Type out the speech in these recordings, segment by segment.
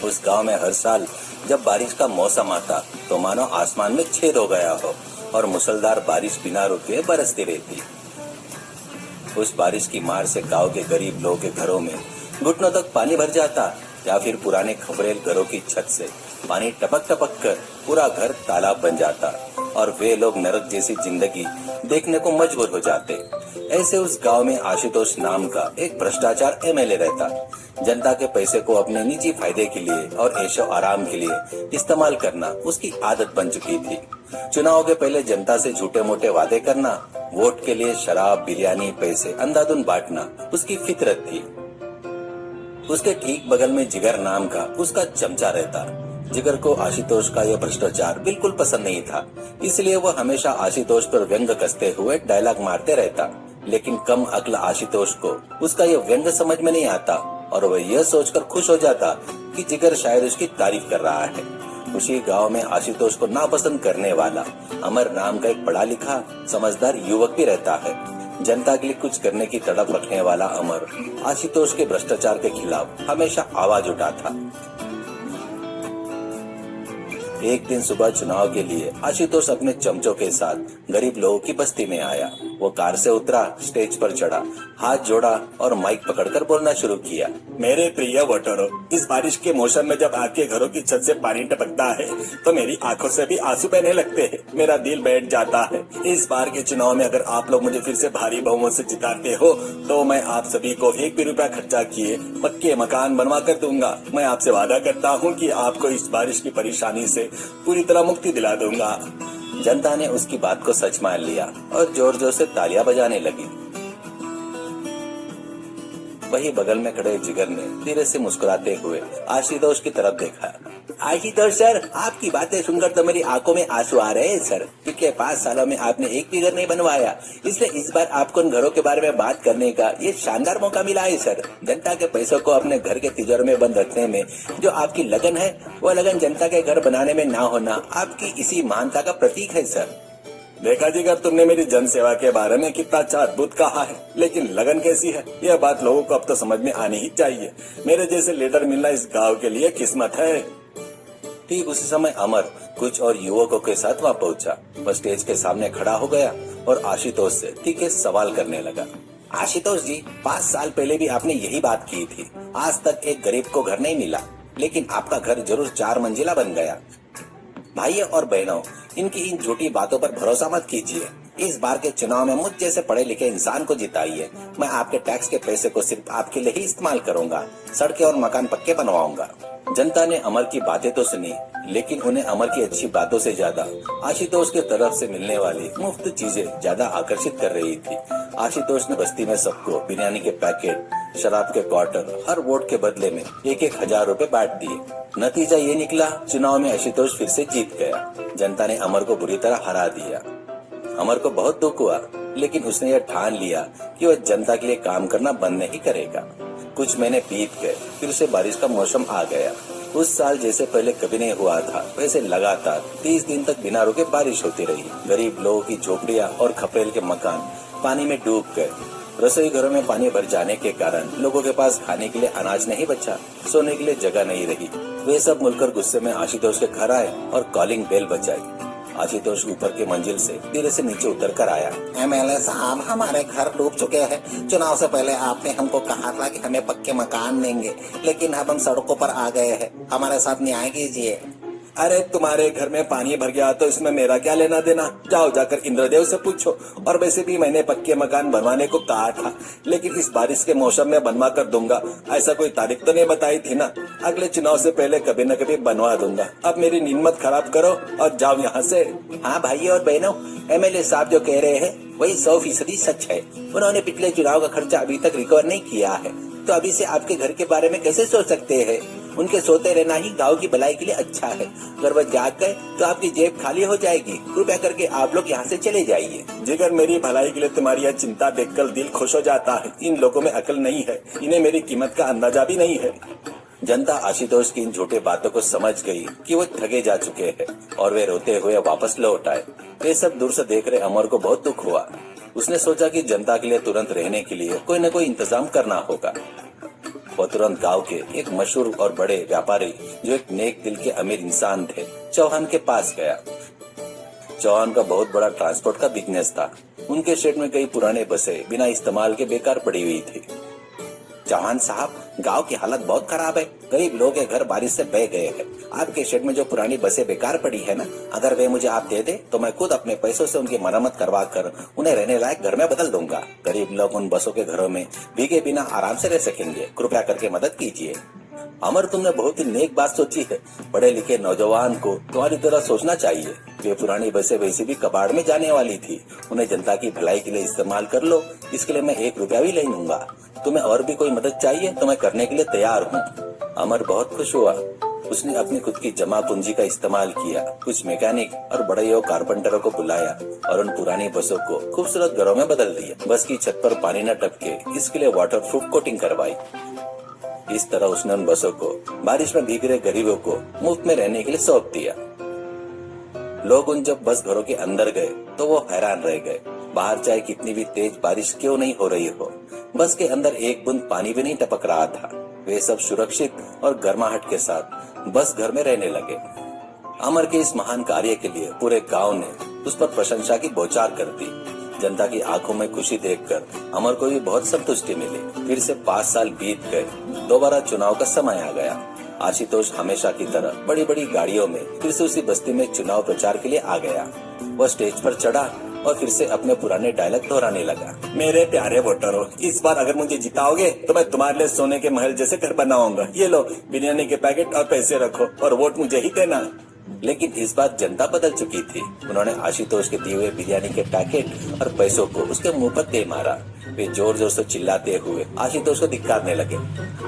उस गांव में हर साल जब बारिश का मौसम आता तो मानो आसमान में छेद हो गया हो और मूसलधार बारिश बिना रुके बरसती रहती। उस बारिश की मार से गांव के गरीब लोगों के घरों में घुटनों तक पानी भर जाता, या फिर पुराने खपरेल घरों की छत से पानी टपक टपक कर पूरा घर तालाब बन जाता और वे लोग नरक जैसी जिंदगी देखने को मजबूर हो जाते। ऐसे उस गांव में आशुतोष नाम का एक भ्रष्टाचार एमएलए रहता। जनता के पैसे को अपने निजी फायदे के लिए और ऐशो आराम के लिए इस्तेमाल करना उसकी आदत बन चुकी थी। चुनाव के पहले जनता से झूठे मोटे वादे करना, वोट के लिए शराब, बिरयानी, पैसे अंधाधुंध बांटना उसकी फितरत थी। उसके ठीक बगल में जिगर नाम का उसका चमचा रहता। जिगर को आशुतोष का यह भ्रष्टाचार बिल्कुल पसंद नहीं था, इसलिए वह हमेशा आशुतोष पर व्यंग कसते हुए डायलॉग मारते रहता। लेकिन कम अक्ल आशुतोष को उसका यह व्यंग समझ में नहीं आता और वह यह सोचकर खुश हो जाता कि जिगर शायद उसकी तारीफ कर रहा है। उसी गांव में आशुतोष को नापसंद करने वाला अमर नाम का एक पढ़ा लिखा समझदार युवक भी रहता है। जनता के लिए कुछ करने की तड़प रखने वाला अमर आशुतोष के भ्रष्टाचार के खिलाफ हमेशा आवाज उठाता। एक दिन सुबह चुनाव के लिए आशुतोष अपने चमचों के साथ गरीब लोगों की बस्ती में आया। वो कार से उतरा, स्टेज पर चढ़ा, हाथ जोड़ा और माइक पकड़कर बोलना शुरू किया। मेरे प्रिय वोटरों, इस बारिश के मौसम में जब आपके घरों की छत से पानी टपकता है तो मेरी आंखों से भी आंसू बहने लगते हैं। मेरा दिल बैठ जाता है। इस बार के चुनाव में अगर आप लोग मुझे फिर से भारी बहुमत से जिताते हो तो मैं आप सभी को 1 भी रुपया खर्चा किए पक्के मकान बनवा कर दूंगा। मैं आपसे वादा करता हूँ कि आपको इस बारिश की परेशानी से पूरी तरह मुक्ति दिला दूंगा। जनता ने उसकी बात को सच मान लिया और जोर जोर से तालियां बजाने लगी। वही बगल में खड़े जिगर ने धीरे से मुस्कुराते हुए आशुतोष की तरफ देखा। आशुतोष सर, आपकी बातें सुनकर तो मेरी आंखों में आंसू आ रहे हैं सर। पिछले 5 सालों में आपने एक भी घर नहीं बनवाया, इसलिए इस बार आपको उन घरों के बारे में बात करने का ये शानदार मौका मिला है सर। जनता के पैसों को अपने घर के तिजोरी में बंद रखने में जो आपकी लगन है, वो लगन जनता के घर बनाने में ना होना आपकी इसी महानता का प्रतीक है सर। देखा जिगर, तुमने मेरी जन सेवा के बारे में कितना अच्छा अद्भुत कहा है, लेकिन लगन कैसी है यह बात लोगों को अब तो समझ में आनी ही चाहिए। मेरे जैसे लीडर मिलना इस गांव के लिए किस्मत है। ठीक उसी समय अमर कुछ और युवकों के साथ वहाँ पहुंचा। वह स्टेज के सामने खड़ा हो गया और आशुतोष से तीखे सवाल करने लगा। आशुतोष जी, 5 साल पहले भी आपने यही बात की थी। आज तक एक गरीब को घर नहीं मिला, लेकिन आपका घर जरूर 4 मंजिला बन गया। भाइयों और बहनों, इनकी इन झूठी बातों पर भरोसा मत कीजिए। इस बार के चुनाव में मुझ जैसे पढ़े लिखे इंसान को जिताइए। मैं आपके टैक्स के पैसे को सिर्फ आपके लिए ही इस्तेमाल करूंगा। सड़कें और मकान पक्के बनवाऊंगा। जनता ने अमर की बातें तो सुनी, लेकिन उन्हें अमर की अच्छी बातों से ज्यादा आशुतोष की तरफ से मिलने वाली मुफ्त चीजें ज्यादा आकर्षित कर रही थी। आशुतोष ने बस्ती में सबको बिरयानी के पैकेट, शराब के क्वार्टर हर वोट के बदले में 1-1 हजार रुपए बांट दिए। नतीजा ये निकला, चुनाव में आशुतोष फिर से जीत गया। जनता ने अमर को बुरी तरह हरा दिया। अमर को बहुत दुख हुआ, लेकिन उसने यह ठान लिया कि वह जनता के लिए काम करना बंद नहीं करेगा। कुछ महीने बीत गए, फिर से बारिश का मौसम आ गया। उस साल जैसे पहले कभी नहीं हुआ था, वैसे लगातार 30 दिन तक बिना रुके बारिश होती रही। गरीब लोगों की झोपड़ियां और खपरेल के मकान पानी में डूब गए। रसोई घरों में पानी भर जाने के कारण लोगों के पास खाने के लिए अनाज नहीं बचा, सोने के लिए जगह नहीं रही। वे सब मिलकर गुस्से में आशुतोष के घर आए और कॉलिंग बेल बजाई। आशुतोष ऊपर के मंजिल से धीरे से नीचे उतर कर आया। एमएलए साहब, हमारे घर डूब चुके हैं। चुनाव से पहले आपने हमको कहा था कि हमें पक्के मकान देंगे, लेकिन अब हम सड़कों पर आ गए हैं। हमारे साथ न्याय कीजिए। अरे तुम्हारे घर में पानी भर गया तो इसमें मेरा क्या लेना देना। जाओ जाकर इंद्रदेव से पूछो। और वैसे भी मैंने पक्के मकान बनवाने को कहा था, लेकिन इस बारिश के मौसम में बनवा कर दूंगा, ऐसा कोई तारीख तो नहीं बताई थी ना। अगले चुनाव से पहले कभी न कभी बनवा दूंगा। अब मेरी नींद मत खराब करो और जाओ यहाँ से। हाँ भाइयों और बहनों, एमएलए साहब जो कह रहे हैं वही 100% सच है। उन्होंने पिछले चुनाव का खर्चा अभी तक रिकवर नहीं किया है, तो अभी से आपके घर के बारे में कैसे सोच सकते हैं। उनके सोते रहना ही गांव की भलाई के लिए अच्छा है। अगर वह जाग गए तो आपकी जेब खाली हो जाएगी। कृपया करके आप लोग यहाँ से चले जाइए। जिगर, मेरी भलाई के लिए तुम्हारी यह चिंता देखकर दिल खुश हो जाता है। इन लोगों में अकल नहीं है, इन्हें मेरी कीमत का अंदाजा भी नहीं है। जनता आशुतोष की इन झूठे बातों को समझ गई कि वो ठगे जा चुके हैं और वे रोते हुए वापस लौट आए। ये सब दूर से देख रहे अमर को बहुत दुख हुआ। उसने सोचा कि जनता के लिए तुरंत रहने के लिए कोई न कोई इंतजाम करना होगा। वह तुरंत गांव के एक मशहूर और बड़े व्यापारी जो एक नेक दिल के अमीर इंसान थे, चौहान के पास गया। चौहान का बहुत बड़ा ट्रांसपोर्ट का बिजनेस था। उनके शेड में कई पुराने बसें बिना इस्तेमाल के बेकार पड़ी हुई थी। चौहान साहब, गांव की हालत बहुत खराब है। गरीब लोग के घर बारिश से बह गए हैं। आपके शेड में जो पुरानी बसें बेकार पड़ी है ना, अगर वे मुझे आप दे दे तो मैं खुद अपने पैसों से उनकी मरम्मत करवा कर उन्हें रहने लायक घर में बदल दूंगा। गरीब लोग उन बसों के घरों में भीगे बिना आराम से रह सकेंगे। कृपया करके मदद कीजिए। अमर, तुमने बहुत ही नेक बात सोची है। पढ़े लिखे नौजवान को तुम्हारी तरह सोचना चाहिए। वे पुरानी बसें वैसे भी कबाड़ में जाने वाली थी, उन्हें जनता की भलाई के लिए इस्तेमाल कर लो। इसके लिए मैं 1 रुपया भी नहीं लूंगा। तुम्हें और भी कोई मदद चाहिए तो मैं करने के लिए तैयार हूँ। अमर बहुत खुश हुआ। उसने अपनी खुद की जमा पूंजी का इस्तेमाल किया, कुछ मैकेनिक और बड़े कारपेंटरों को बुलाया और उन पुरानी बसों को खूबसूरत घरों में बदल दिया। बस की छत पर पानी न टपके इसके लिए वाटरप्रूफ कोटिंग करवाई। इस तरह उसने उन बसों को बारिश में भीग रहे गरीबों को मुफ्त में रहने के लिए सौंप दिया। लोग उन जब बस घरों के अंदर गए तो वो हैरान रह गए। बाहर चाहे कितनी भी तेज बारिश क्यों नहीं हो रही हो, बस के अंदर एक बूंद पानी भी नहीं टपक रहा था। वे सब सुरक्षित और गर्माहट के साथ बस घर में रहने लगे। अमर के इस महान कार्य के लिए पूरे गांव ने उस पर प्रशंसा की बौछार कर दी। जनता की आंखों में खुशी देखकर अमर को भी बहुत संतुष्टि मिली। फिर से 5 साल बीत गए। दोबारा चुनाव का समय आ गया। आशुतोष हमेशा की तरह बड़ी बड़ी गाड़ियों में फिर से उसी बस्ती में चुनाव प्रचार के लिए आ गया। वह स्टेज पर चढ़ा और फिर से अपने पुराने डायलॉग दोहराने लगा। मेरे प्यारे वोटरों, इस बार अगर मुझे जिताओगे तो मैं तुम्हारे लिए सोने के महल जैसे घर बनाऊंगा। ये लो बिरयानी के पैकेट और पैसे रखो और वोट मुझे ही देना। लेकिन इस बार जनता बदल चुकी थी। उन्होंने आशुतोष के दिए हुए बिरयानी के पैकेट और पैसों को उसके मुंह पर दे मारा। वे जोर जोर से चिल्लाते हुए आशुतोष को धिक्कारने लगे।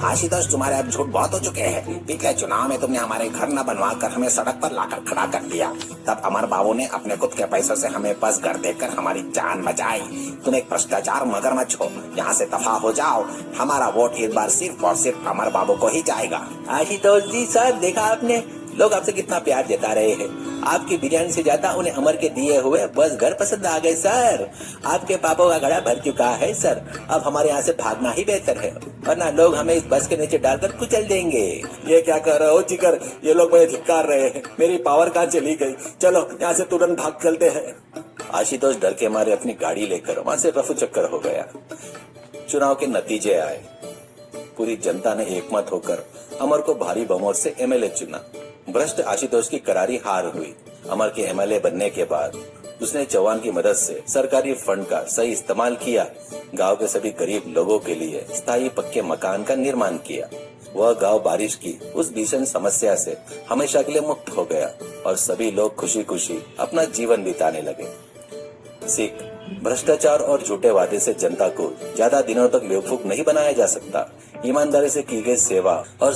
आशुतोष, तुम्हारे अब झूठ बहुत हो चुके हैं। पिछले चुनाव में तुमने हमारे घर न बनवा कर हमें सड़क पर लाकर खड़ा कर दिया। तब अमर बाबू ने अपने खुद के पैसों से हमें बस घर देकर हमारी जान बचाई। तुम एक भ्रष्टाचार मगरमच्छ हो, यहाँ से दफा हो जाओ। हमारा वोट इस बार सिर्फ और सिर्फ अमर बाबू को ही जाएगा। आशुतोष जी साहब, देखा आपने, लोग आपसे कितना प्यार जता रहे हैं। आपकी बिरयानी से ज्यादा उन्हें अमर के दिए हुए बस घर पसंद आ गए सर। आपके पापों का घड़ा भर चुका है सर। अब हमारे यहाँ से भागना ही बेहतर है, वरना लोग हमें इस बस के नीचे डालकर कुचल देंगे। ये क्या कर रहे हो जिगर? ये लोग मुझे धिक्कार रहे हैं। मेरी पावर कहाँ चली गई? चलो यहाँ से तुरंत भाग चलते हैं। आशुतोष डर के मारे अपनी गाड़ी लेकर वहाँ से रफू चक्कर हो गया। चुनाव के नतीजे आए। पूरी जनता ने एकमत होकर अमर को भारी बहुमत से एमएलए चुना। भ्रष्ट आशुतोष की करारी हार हुई। अमर के एमएलए बनने के बाद उसने चौहान की मदद से सरकारी फंड का सही इस्तेमाल किया। गांव के सभी गरीब लोगों के लिए स्थायी पक्के मकान का निर्माण किया। वह गांव बारिश की उस भीषण समस्या से हमेशा के लिए मुक्त हो गया और सभी लोग खुशी खुशी अपना जीवन बिताने लगे। सीख: भ्रष्टाचार और झूठे वादे से जनता को ज्यादा दिनों तक बेवकूफ नहीं बनाया जा सकता। ईमानदारी से की गई सेवा और